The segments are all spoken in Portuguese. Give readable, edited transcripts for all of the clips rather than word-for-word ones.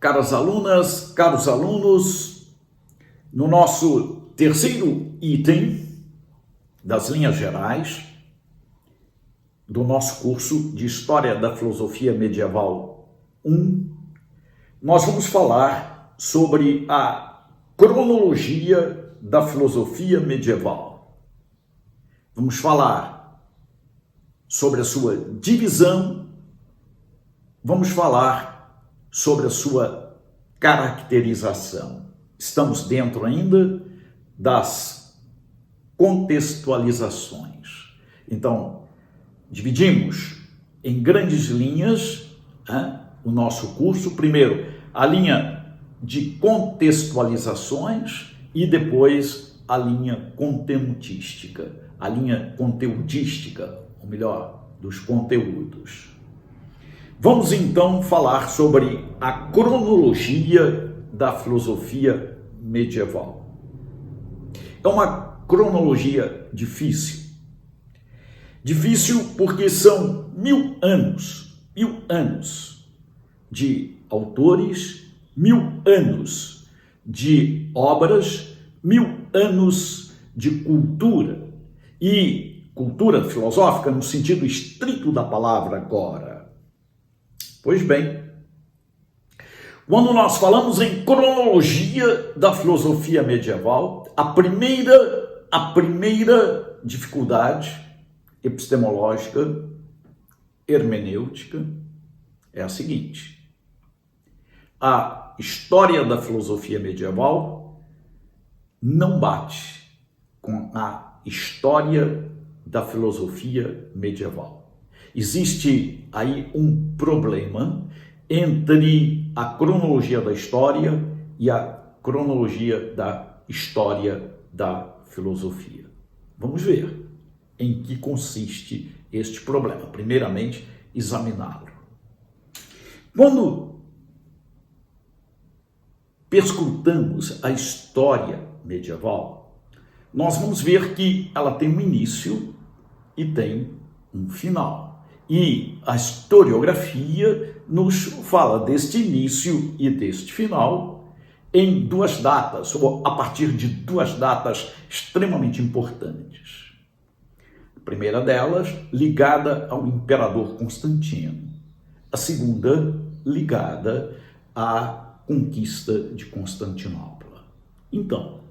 Caras alunas, caros alunos, no nosso terceiro item das linhas gerais do nosso curso de História da Filosofia Medieval 1, nós vamos falar sobre a cronologia da filosofia medieval. Vamos falar sobre a sua divisão, vamos falar sobre a sua caracterização. Estamos dentro ainda das contextualizações. Então, dividimos em grandes linhas o nosso curso. Primeiro, a linha de contextualizações e depois a linha contenutística, a linha conteudística, ou melhor, dos conteúdos. Vamos então falar sobre a cronologia da filosofia medieval. É uma cronologia difícil. Difícil porque são 1000 anos de autores, 1000 anos de obras, 1000 anos de cultura, e cultura filosófica no sentido estrito da palavra agora. Pois bem, quando nós falamos em cronologia da filosofia medieval, a primeira dificuldade epistemológica, hermenêutica, é a seguinte: a história da filosofia medieval não bate com a história da filosofia medieval. Existe aí um problema entre a cronologia da história e a cronologia da história da filosofia. Vamos ver em que consiste este problema. Primeiramente, examiná-lo. Quando perscrutamos a história medieval, nós vamos ver que ela tem um início e tem um final. E a historiografia nos fala deste início e deste final em duas datas, ou a partir de duas datas extremamente importantes. A primeira delas, ligada ao imperador Constantino. A segunda, ligada à conquista de Constantinopla. Então,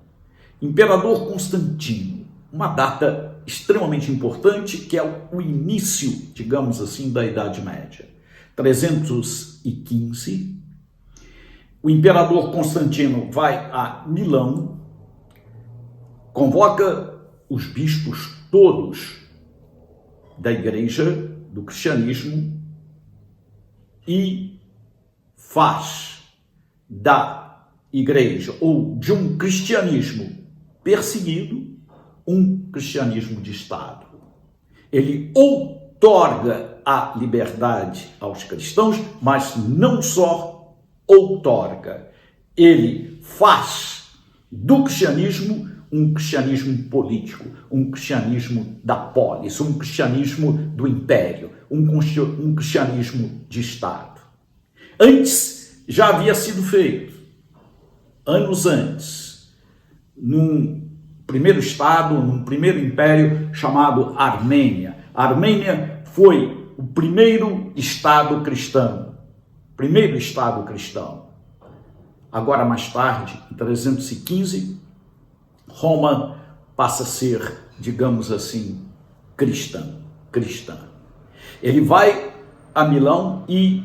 imperador Constantino, uma data extremamente importante, que é o início, digamos assim, da Idade Média. 315, o imperador Constantino vai a Milão, convoca os bispos todos da igreja, do cristianismo, e faz da igreja, ou de um cristianismo perseguido, um cristianismo de Estado. Ele outorga a liberdade aos cristãos, mas não só outorga. Ele faz do cristianismo um cristianismo político, um cristianismo da polis, um cristianismo do império, um cristianismo de Estado. Antes, já havia sido feito, anos antes, num primeiro Estado, num primeiro império chamado Armênia. A Armênia foi o primeiro Estado cristão. Agora, mais tarde, em 315, Roma passa a ser, digamos assim, cristã. Ele vai a Milão e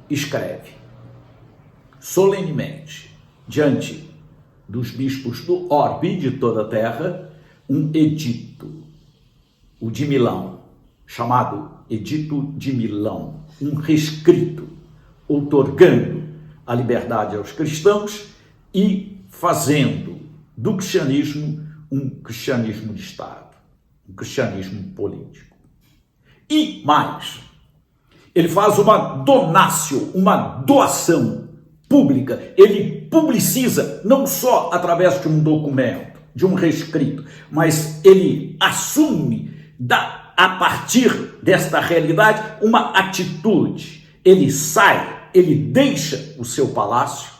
escreve solenemente, diante dos bispos do orbe, de toda a terra, um edito, o de Milão, chamado Edito de Milão, um rescrito, outorgando a liberdade aos cristãos e fazendo do cristianismo um cristianismo de Estado, um cristianismo político. E mais, ele faz uma donatio, uma doação pública. Ele publiciza não só através de um documento, de um rescrito, mas ele assume a partir desta realidade uma atitude. Ele sai, ele deixa o seu palácio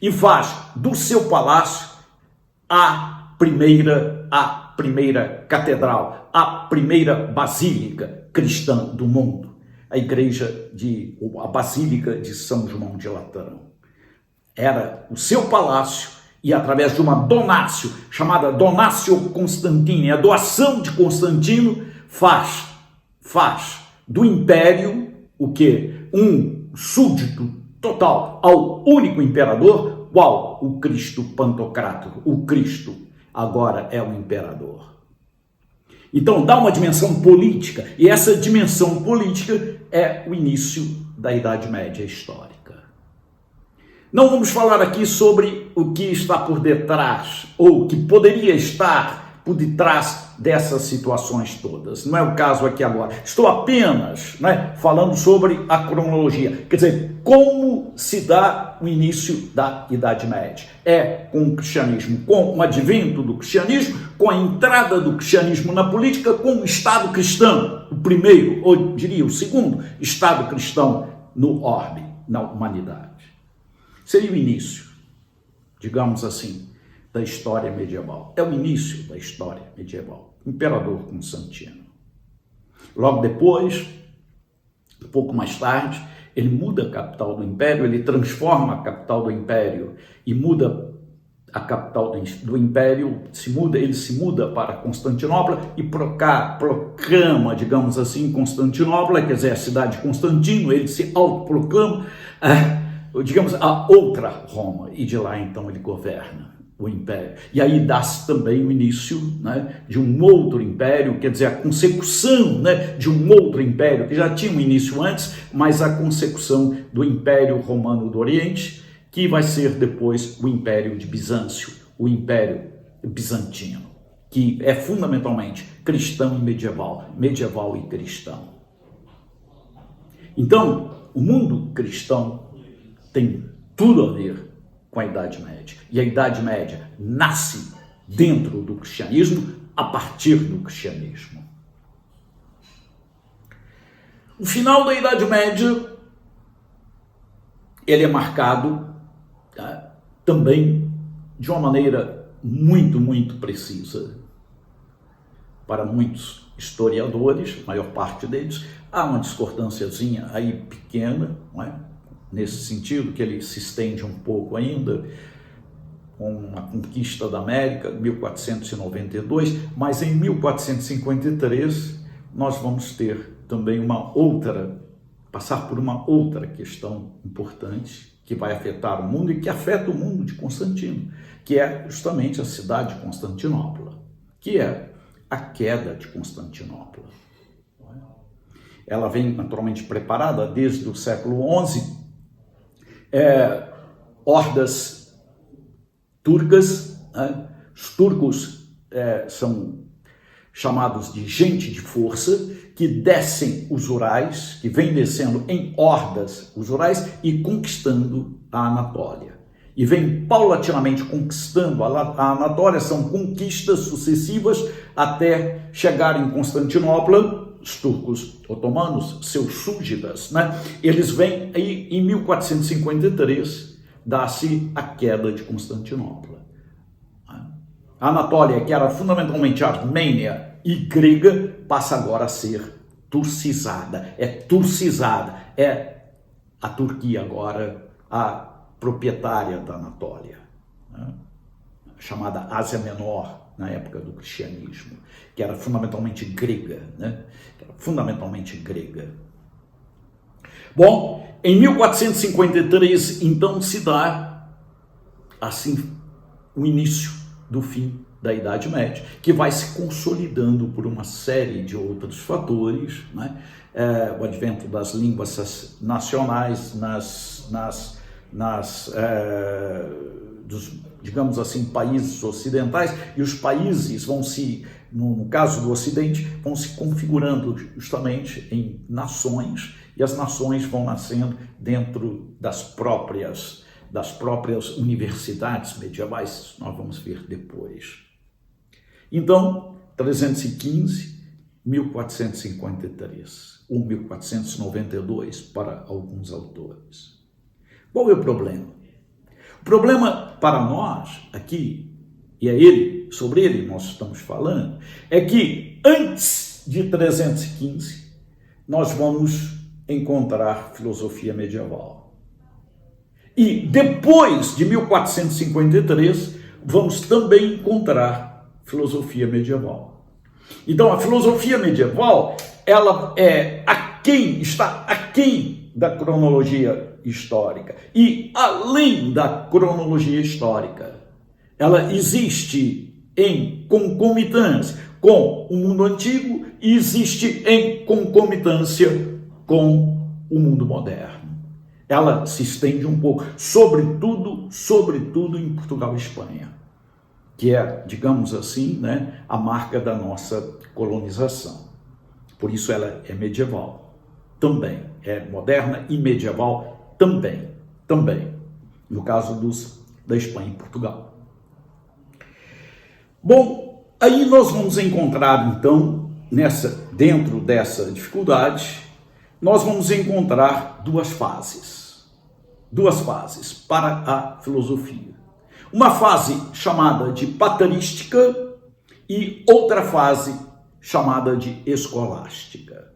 e faz do seu palácio a primeira catedral, a primeira basílica cristã do mundo, a Basílica de São João de Laterão. Era o seu palácio e através de uma donatio, chamada Donatio Constantini, a doação de Constantino, faz do império o quê? Um súdito total ao único imperador, qual? O Cristo Pantocrátor. O Cristo agora é o imperador. Então dá uma dimensão política, e essa dimensão política é o início da Idade Média histórica. Não vamos falar aqui sobre o que está por detrás, ou que poderia estar por detrás dessas situações todas. Não é o caso aqui agora. Estou apenas falando sobre a cronologia. Quer dizer, como se dá o início da Idade Média. É com o cristianismo, com o advento do cristianismo, com a entrada do cristianismo na política, com o Estado cristão. O primeiro, ou diria o segundo, Estado cristão no orbe, na humanidade. Seria o início, digamos assim, da história medieval. É o início da história medieval. Imperador Constantino. Logo depois, um pouco mais tarde, ele muda a capital do império, ele transforma a capital do império e muda a capital do império, ele se muda para Constantinopla e proclama, digamos assim, Constantinopla, quer dizer, a cidade de Constantino, ele se autoproclama, digamos, a outra Roma, e de lá então ele governa o império. E aí dá-se também o início de um outro império, quer dizer, a consecução de um outro império, que já tinha um início antes, mas a consecução do Império Romano do Oriente, que vai ser depois o Império de Bizâncio, o Império Bizantino, que é fundamentalmente cristão e medieval e cristão. Então, o mundo cristão tem tudo a ver com a Idade Média. E a Idade Média nasce dentro do cristianismo, a partir do cristianismo. O final da Idade Média, ele é marcado também de uma maneira muito, muito precisa. Para muitos historiadores, a maior parte deles, há uma discordânciazinha aí pequena, nesse sentido, que ele se estende um pouco ainda, com a conquista da América, 1492, mas em 1453 nós vamos ter também passar por uma outra questão importante que vai afetar o mundo e que afeta o mundo de Constantino, que é justamente a cidade de Constantinopla, que é a queda de Constantinopla. Ela vem naturalmente preparada desde o século XI, hordas turcas, os turcos são chamados de gente de força, que descem os Urais, que vem descendo em hordas os Urais e conquistando a Anatólia. E vem paulatinamente conquistando a Anatólia, são conquistas sucessivas até chegar em Constantinopla. Os turcos otomanos, seus súditas, eles vêm aí em 1453, dá-se a queda de Constantinopla. A Anatólia, que era fundamentalmente armênia e grega, passa agora a ser turcizada. É a Turquia agora a proprietária da Anatólia, chamada Ásia Menor, na época do cristianismo, que era fundamentalmente grega, Bom, em 1453, então, se dá, assim, o início do fim da Idade Média, que vai se consolidando por uma série de outros fatores, o advento das línguas nacionais dos, digamos assim, países ocidentais, e os países vão se, no caso do Ocidente, vão se configurando justamente em nações, e as nações vão nascendo dentro das próprias universidades medievais, nós vamos ver depois. Então, 315, 1453, ou 1492 para alguns autores. Qual é o problema? O problema para nós aqui, e é ele, sobre ele nós estamos falando, é que antes de 315 nós vamos encontrar filosofia medieval. E depois de 1453 vamos também encontrar filosofia medieval. Então a filosofia medieval, ela está aquém da cronologia histórica e além da cronologia histórica. Ela existe em concomitância com o mundo antigo e existe em concomitância com o mundo moderno. Ela se estende um pouco, sobretudo em Portugal e Espanha, que é, digamos assim, né, a marca da nossa colonização. Por isso ela é medieval também, é moderna e medieval também, no caso da Espanha e Portugal. Bom, aí nós vamos encontrar, então, dentro dessa dificuldade, nós vamos encontrar duas fases para a filosofia. Uma fase chamada de patrística e outra fase chamada de escolástica.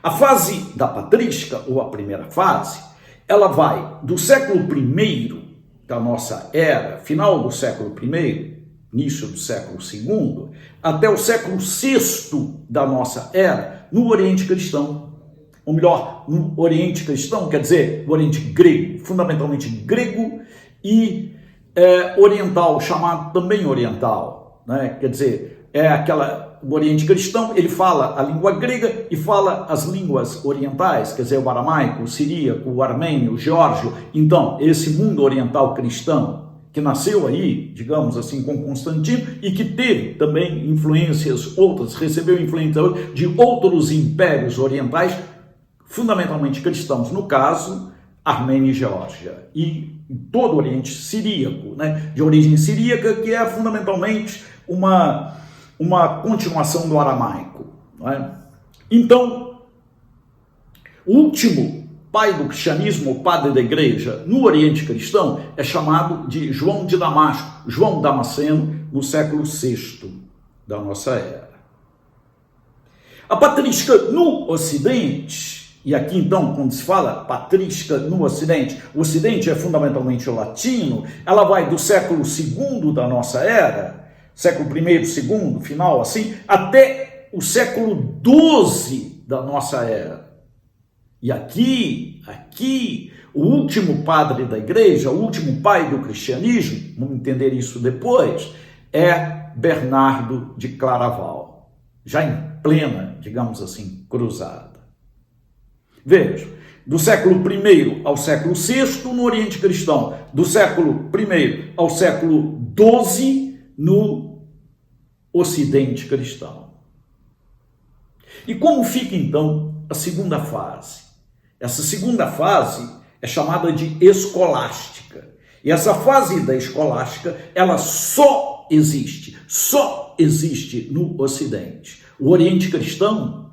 A fase da patrística, ou a primeira fase, ela vai do século I da nossa era, final do século I, início do século II, até o século VI da nossa era, no Oriente Cristão. Ou melhor, no Oriente Cristão, quer dizer, no Oriente Grego, fundamentalmente grego e oriental, chamado também oriental, né? Quer dizer, o Oriente Cristão, ele fala a língua grega e fala as línguas orientais, quer dizer, o aramaico, o siríaco, o armênio, o geórgio. Então, esse mundo oriental cristão, que nasceu aí, digamos assim, com Constantino e que teve também influências outras, recebeu influência de outros impérios orientais, fundamentalmente cristãos, no caso, Armênia e Geórgia, e todo o Oriente Siríaco, né, de origem siríaca, que é fundamentalmente uma continuação do aramaico. Não é? Então, o último pai do cristianismo, o padre da igreja, no Oriente Cristão, é chamado de João de Damasco, João Damasceno, no século VI da nossa era. A patrística no Ocidente, e aqui então, quando se fala patrística no Ocidente, o Ocidente é fundamentalmente o latino, ela vai do século II da nossa era, século I, II, final assim, até o século XII da nossa era. E aqui, o último padre da igreja, o último pai do cristianismo, vamos entender isso depois, é Bernardo de Claraval, já em plena, digamos assim, cruzada. Veja, do século I ao século VI no Oriente Cristão, do século I ao século XII no Ocidente Cristão. E como fica então a segunda fase? Essa segunda fase é chamada de escolástica. E essa fase da escolástica, ela só existe no Ocidente. O Oriente Cristão,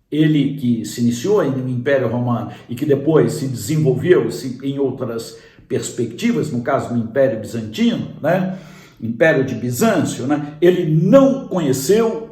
ele que se iniciou no Império Romano e que depois se desenvolveu em outras perspectivas, no caso do Império Bizantino, né? Império de Bizâncio, né? Ele não conheceu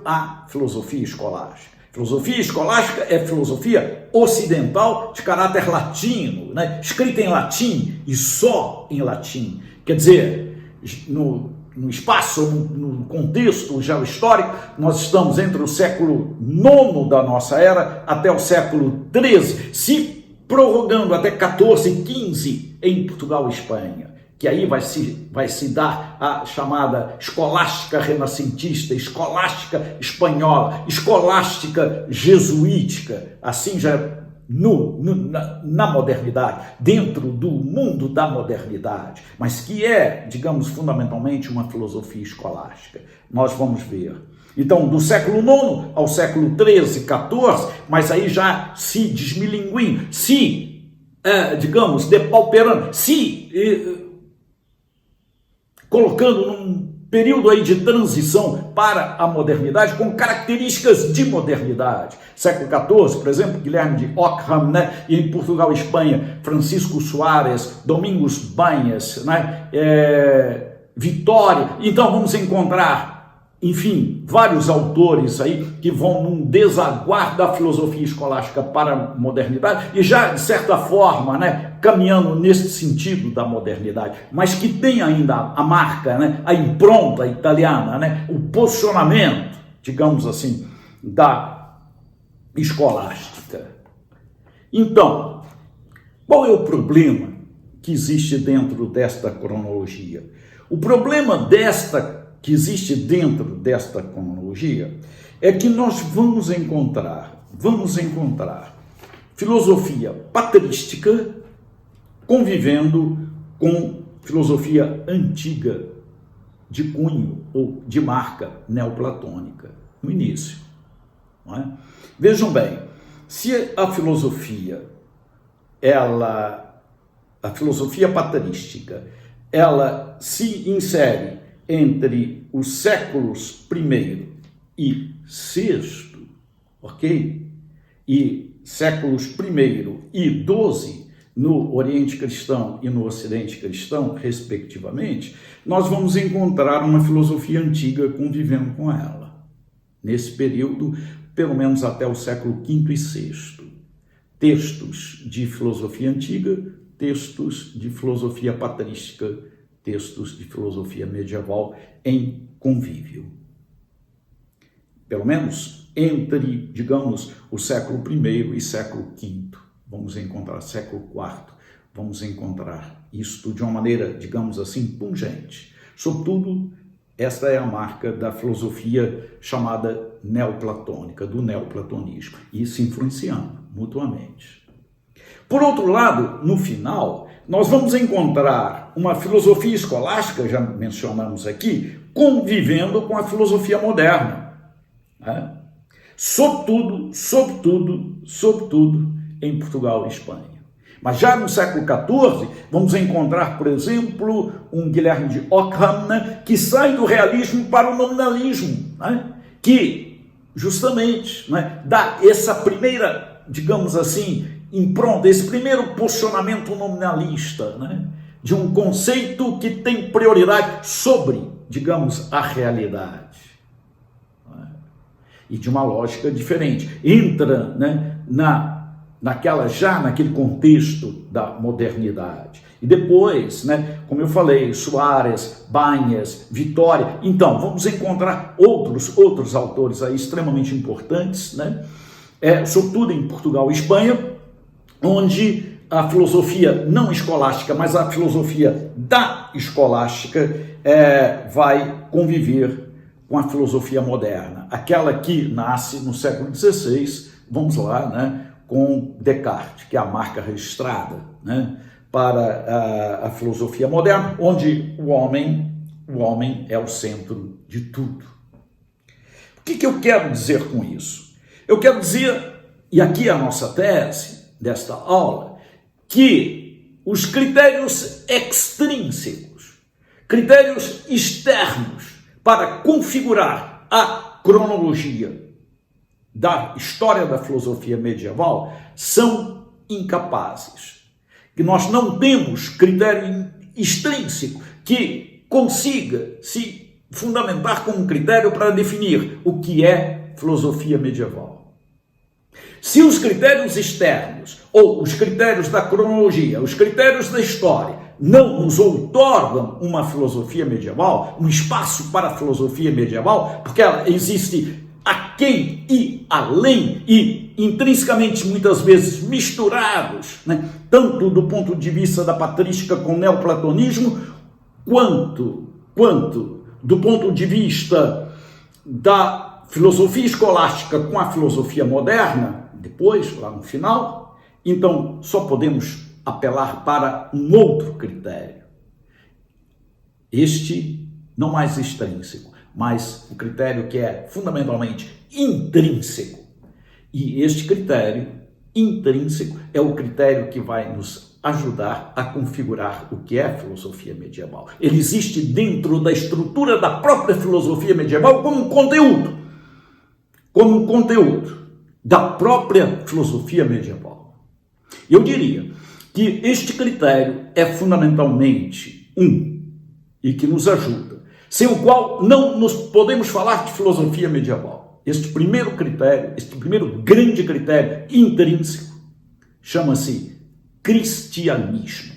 a filosofia escolástica. Filosofia escolástica é filosofia ocidental de caráter latino, né? Escrita em latim e só em latim. Quer dizer, no espaço, no contexto geohistórico, nós estamos entre o século IX da nossa era até o século XIII, se prorrogando até 14, 15 em Portugal e Espanha. Que aí vai se dar a chamada escolástica renascentista, escolástica espanhola, escolástica jesuítica, assim já na modernidade, dentro do mundo da modernidade, mas que é, digamos, fundamentalmente uma filosofia escolástica. Nós vamos ver. Então, do século IX ao século XIII, XIV, mas aí já se desmilinguindo, digamos, depauperando, colocando período aí de transição para a modernidade, com características de modernidade. Século XIV, por exemplo, Guilherme de Ockham, né? E em Portugal e Espanha, Francisco Soares, Domingos Banhas, né? Vitória. Então vamos encontrar, enfim, vários autores aí que vão num desaguar da filosofia escolástica para a modernidade e já, de certa forma, né, caminhando nesse sentido da modernidade, mas que tem ainda a marca, né, a impronta italiana, né, o posicionamento, digamos assim, da escolástica. Então, qual é o problema que existe dentro desta cronologia? O problema que existe dentro desta cronologia é que nós vamos encontrar filosofia patrística convivendo com filosofia antiga de cunho ou de marca neoplatônica no início, não é? Vejam bem, se a filosofia patrística, ela se insere entre os séculos I e VI, ok? E séculos I e XII, no Oriente Cristão e no Ocidente Cristão, respectivamente, nós vamos encontrar uma filosofia antiga convivendo com ela. Nesse período, pelo menos até o século V e VI. Textos de filosofia antiga, textos de filosofia patrística, textos de filosofia medieval em convívio. Pelo menos entre, digamos, o século I e século V. Vamos encontrar século IV, vamos encontrar isto de uma maneira, digamos assim, pungente. Sobretudo, esta é a marca da filosofia chamada neoplatônica, do neoplatonismo, e se influenciando mutuamente. Por outro lado, no final, nós vamos encontrar uma filosofia escolástica, já mencionamos aqui, convivendo com a filosofia moderna, né? Sobretudo em Portugal e Espanha. Mas já no século XIV, vamos encontrar, por exemplo, um Guilherme de Ockham, né, que sai do realismo para o nominalismo, né, que justamente, né, dá essa primeira, digamos assim, impronta, esse primeiro posicionamento nominalista, né, de um conceito que tem prioridade sobre, digamos, a realidade. Né, e de uma lógica diferente. Entra, né, naquele contexto da modernidade. E depois, né, como eu falei, Soares, Banhas, Vitória. Então, vamos encontrar outros autores aí extremamente importantes, né, sobretudo em Portugal e Espanha, onde a filosofia não escolástica, mas a filosofia da escolástica vai conviver com a filosofia moderna. Aquela que nasce no século XVI, vamos lá, né, com Descartes, que é a marca registrada, né, para a filosofia moderna, onde o homem é o centro de tudo. O que eu quero dizer com isso? Eu quero dizer, e aqui é a nossa tese desta aula, que os critérios extrínsecos, critérios externos para configurar a cronologia da história da filosofia medieval são incapazes. Que nós não temos critério extrínseco que consiga se fundamentar como critério para definir o que é filosofia medieval. Se os critérios externos, ou os critérios da cronologia, os critérios da história, não nos outorgam uma filosofia medieval, um espaço para a filosofia medieval, porque ela existe aquém e além e intrinsecamente muitas vezes misturados, né, tanto do ponto de vista da patrística com o neoplatonismo, quanto do ponto de vista da filosofia escolástica com a filosofia moderna, depois, lá no final, então só podemos apelar para um outro critério. Este não mais extrínseco, mas o critério que é fundamentalmente intrínseco. E este critério intrínseco é o critério que vai nos ajudar a configurar o que é a filosofia medieval. Ele existe dentro da estrutura da própria filosofia medieval como um conteúdo da própria filosofia medieval. Eu diria que este critério é fundamentalmente e que nos ajuda, sem o qual não nos podemos falar de filosofia medieval. Este primeiro critério, este primeiro grande critério intrínseco, chama-se cristianismo.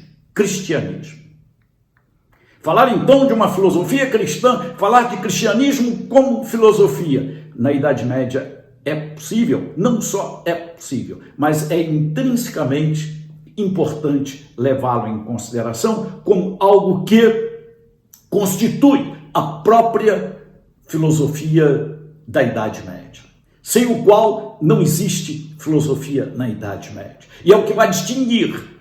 Falar então de uma filosofia cristã, falar de cristianismo como filosofia na Idade Média é possível, não só é possível, mas é intrinsecamente importante levá-lo em consideração como algo que constitui a própria filosofia da Idade Média, sem o qual não existe filosofia na Idade Média. E é o que vai distinguir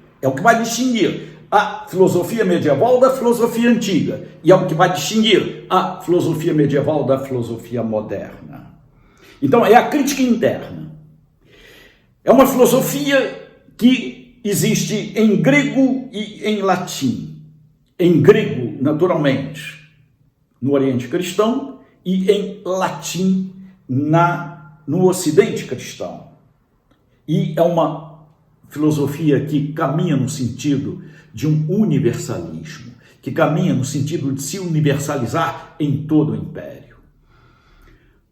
a filosofia medieval da filosofia antiga, e é o que vai distinguir a filosofia medieval da filosofia moderna. Então, é a crítica interna. É uma filosofia que existe em grego e em latim. Em grego, naturalmente, no Oriente Cristão, e em latim, no Ocidente Cristão. E é uma filosofia que caminha no sentido de um universalismo, que caminha no sentido de se universalizar em todo o império.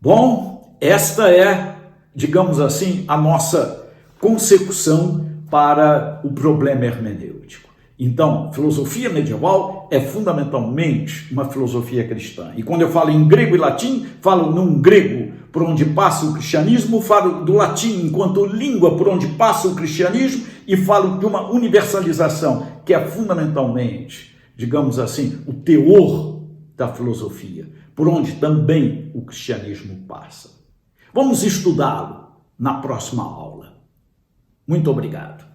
Bom, esta é, digamos assim, a nossa consecução para o problema hermenêutico. Então, filosofia medieval é fundamentalmente uma filosofia cristã. E quando eu falo em grego e latim, falo num grego por onde passa o cristianismo, falo do latim enquanto língua por onde passa o cristianismo e falo de uma universalização que é fundamentalmente, digamos assim, o teor da filosofia, por onde também o cristianismo passa. Vamos estudá-lo na próxima aula. Muito obrigado.